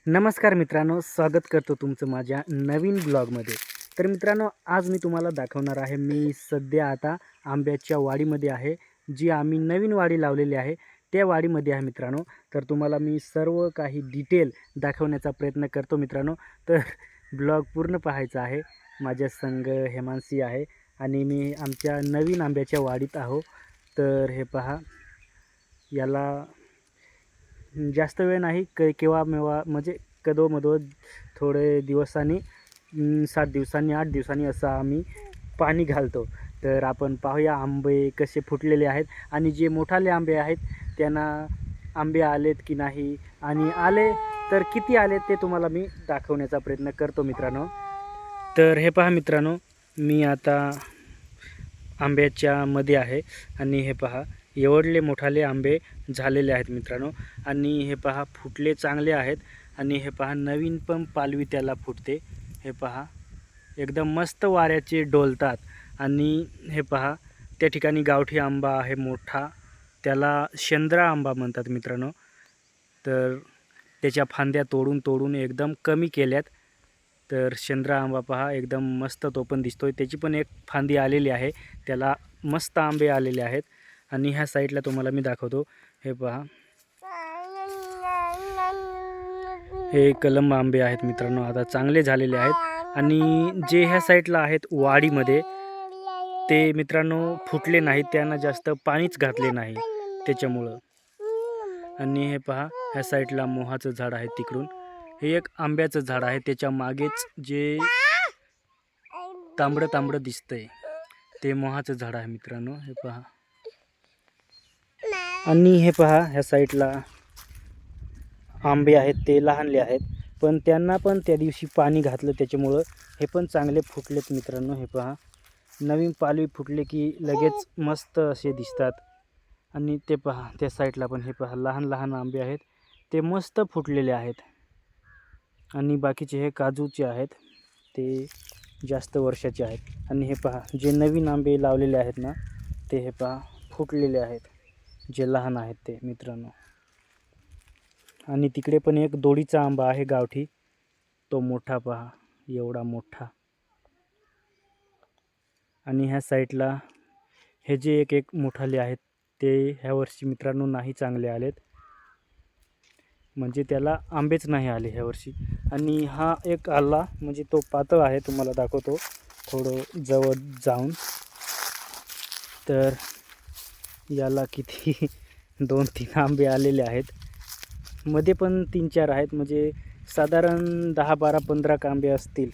नमस्कार मित्रांनो, स्वागत करतो तुमचं माझ्या नवीन ब्लॉगमध्ये. तर मित्रांनो, आज मी तुम्हाला दाखवणार आहे. मी सध्या आता आंब्याच्या वाडीमध्ये आहे. जी आम्ही नवीन वाडी लावलेली आहे, त्या वाडीमध्ये आहे मित्रांनो. तर तुम्हाला मी सर्व काही डिटेल दाखवण्याचा प्रयत्न करतो मित्रांनो. तर ब्लॉग पूर्ण पाहायचा आहे. माझ्या संग हेमांसी आहे आणि मी आमच्या नवीन आंब्याच्या वाडीत आहो. तर हे पहा, याला जास्त वेळ नाही, केव्हा मेव्हा म्हणजे कधोमधो थोडे दिवसांनी 7 दिवसांनी 8 दिवसांनी असं आम्ही पाणी घालतो. तर आपण पाहूया आंबे कसे फुटलेले आहेत आणि जे मोठाले आंबे आहेत त्यांना आंबे आलेत की नाही, आणि आले तर किती आले ते तुम्हाला मी दाखवण्याचा प्रयत्न करतो मित्रांनो. तर हे पहा मित्रांनो, मी आता आंब्याच्या मध्ये आहे आणि हे पहा, एवढले मोठाले आंबे झालेले आहेत मित्रांनो. आणि हे पहा, फुटले चांगले आहेत आणि हे पहा, नवीन पण पालवी त्याला फुटते. हे पहा, एकदम मस्त वाऱ्याचे डोलतात. आणि हे पहा, त्या ठिकाणी गावठी आंबा आहे मोठा, त्याला शेंद्रा आंबा म्हणतात मित्रांनो. तर त्याच्या फांद्या तोडून तोडून एकदम कमी केल्यात. तर शेंद्रा आंबा पहा, एकदम मस्त तो पण दिसतोय. त्याची पण एक फांदी आलेली आहे, त्याला मस्त आंबे आलेले आहेत. आणि ह्या साईडला तुम्हाला मी दाखवतो. हे पहा, हे कलम आंबे आहेत मित्रांनो, आता चांगले झालेले आहेत. आणि जे ह्या साईडला आहेत वाडीमध्ये, ते मित्रांनो फुटले नाहीत, त्यांना जास्त पाणीच घातले नाही त्याच्यामुळं. आणि हे पहा, ह्या साईडला मोहाचं झाड आहे तिकडून. हे एक आंब्याचं झाड आहे, त्याच्या मागेच जे तांबडं तांबडं दिसतंय ते मोहाचं झाड आहे मित्रांनो. हे पहा. आणि हे पहा, ह्या साईडला आंबे आहेत, ते लहानले आहेत, पण त्यांना पण त्या दिवशी पाणी घातलं त्याच्यामुळं हे पण चांगले फुटलेत मित्रांनो. हे पहा, नवीन पालवी फुटले की लगेच मस्त असे दिसतात. आणि ते पहा, त्या साईडला पण हे पहा, लहान लहान आंबे आहेत, ते मस्त फुटलेले आहेत. आणि बाकीचे हे काजूचे आहेत, ते जास्त वर्षाचे आहेत. आणि हे पहा, जे नवीन आंबे लावलेले आहेत ना, ते हे पहा फुटलेले आहेत, जे लहान आहेत ते मित्रांनो. आणि तिकडे पण एक दोडीचा आंबा आहे गावठी, तो मोठा पहा, एवढा मोठा. आणि ह्या साईडला हे जे एक एक मोठाले आहेत, ते ह्या वर्षी मित्रांनो नाही चांगले आलेत, म्हणजे त्याला आंबेच नाही आले ह्या वर्षी. आणि हा एक आला, म्हणजे तो पातळ आहे, तुम्हाला दाखवतो थोडं जवळ जाऊन. तर याला किती 2-3 आंबे आलेले आहेत, मध्ये पण 3-4 आहेत, म्हणजे साधारण 10-12-15 आंबे असतील.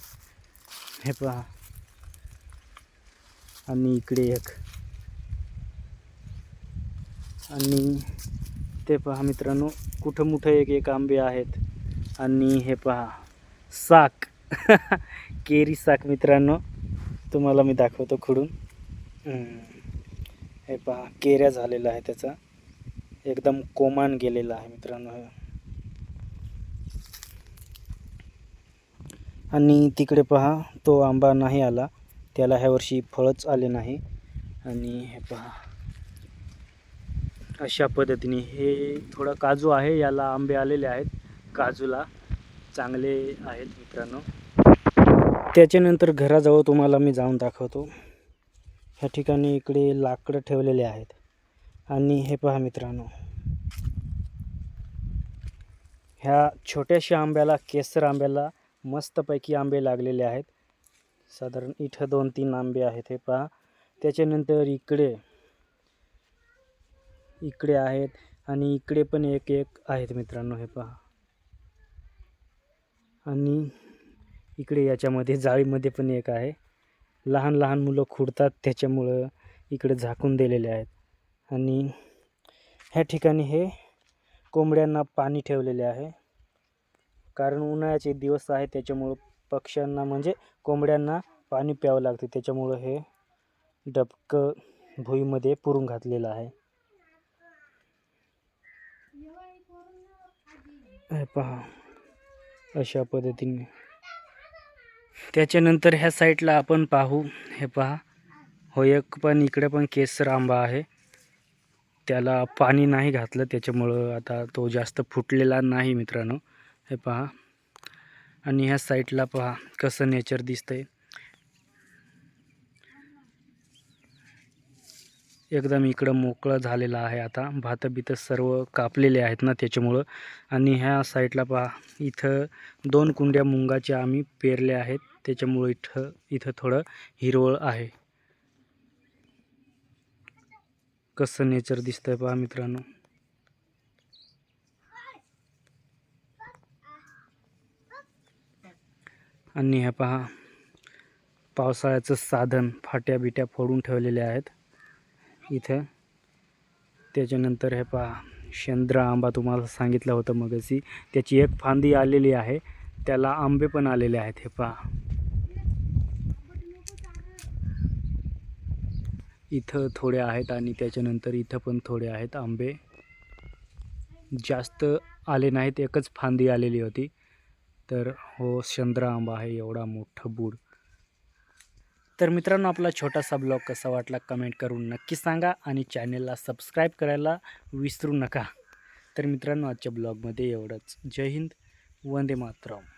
हे पहा. आणि इकडे एक, आणि ते पहा मित्रांनो, कुठं मोठं एक एक आंबे आहेत. आणि हे पहा, साक केरी साक मित्रांनो, तुम्हाला मी दाखवतो खुडून. हे पहा, केऱ्या झालेला आहे, त्याचा एकदम कोमान गेलेला आहे मित्रांनो. आणि तिकडे पहा, तो आंबा नाही आला, त्याला ह्या वर्षी फळच आले नाही. आणि हे पहा, अशा पद्धतीने हे थोडा काजू आहे, याला आंबे आलेले आहेत, काजूला चांगले आहेत मित्रांनो. त्याच्यानंतर घराजवळ तुम्हाला मी जाऊन दाखवतो. ह्या ठिकाणी इकडे लाकडं ठेवलेले आहेत. आणि हे पहा मित्रांनो, ह्या छोट्याशा आंब्याला, केसर आंब्याला मस्तपैकी आंबे लागलेले आहेत. साधारण इथं 2-3 आंबे आहेत, हे पहा. त्याच्यानंतर इकडे इकडे आहेत, आणि इकडे पण एक एक आहेत मित्रांनो. हे पहा. आणि इकडे याच्यामध्ये जाळीमध्ये पण एक आहे. लहान लहान मुलं खुडतात, त्याच्यामुळं इकडे झाकून दिलेले आहेत. आणि ह्या ठिकाणी हे कोंबड्यांना पाणी ठेवलेले आहे, कारण उन्हाळ्याचे दिवस आहे, त्याच्यामुळं पक्ष्यांना म्हणजे कोंबड्यांना पाणी प्यावं लागते, त्याच्यामुळं हे डबकं भुईमध्ये पुरून घातलेलं आहे. हे पहा, अशा पद्धतीने. त्याच्यानंतर ह्या साईडला आपण पाहू. हे पहा, हो एक पण इकडे पण केसर आंबा आहे, त्याला पाणी नाही घातलं, त्याच्यामुळं आता तो जास्त फुटलेला नाही मित्रांनो. हे पहा, आणि ह्या साईडला पहा कसं नेचर दिसतंय. एकदम इकडं मोकळं झालेलं आहे. आता भातं सर्व कापलेले आहेत ना त्याच्यामुळं. आणि ह्या साईडला पहा इथं 2 कुंड्या मुंगाच्या आम्ही पेरल्या आहेत. त्याच्यामुळं इथं थोडं हिरवळ आहे. कसं नेचर दिसतंय पहा मित्रांनो. आणि हे पहा पावसाळ्याचं साधन फाट्या बिट्या फोडून ठेवलेले आहेत इथं. त्याच्यानंतर हे पहा शेंद्रा आंबा तुम्हाला सांगितलं होतं मगाशी, त्याची एक फांदी आलेली आहे. त्याला आंबे पण आलेले आहेत. हे पहा इथं थोडे आहेत आणि त्याच्यानंतर इथं पण थोडे आहेत आंबे. जास्त आले नाहीत, एकच फांदी आलेली होती. तर हो शेंद्रा आंबा आहे, एवढा मोठं बूड. तर मित्रांनो आपला छोटासा ब्लॉग कसा वाटला कमेंट करून नक्की सांगा आणि चॅनेलला सबस्क्राईब करायला विसरू नका. तर मित्रांनो आजच्या ब्लॉगमध्ये एवढंच. जय हिंद, वंदे मातरम.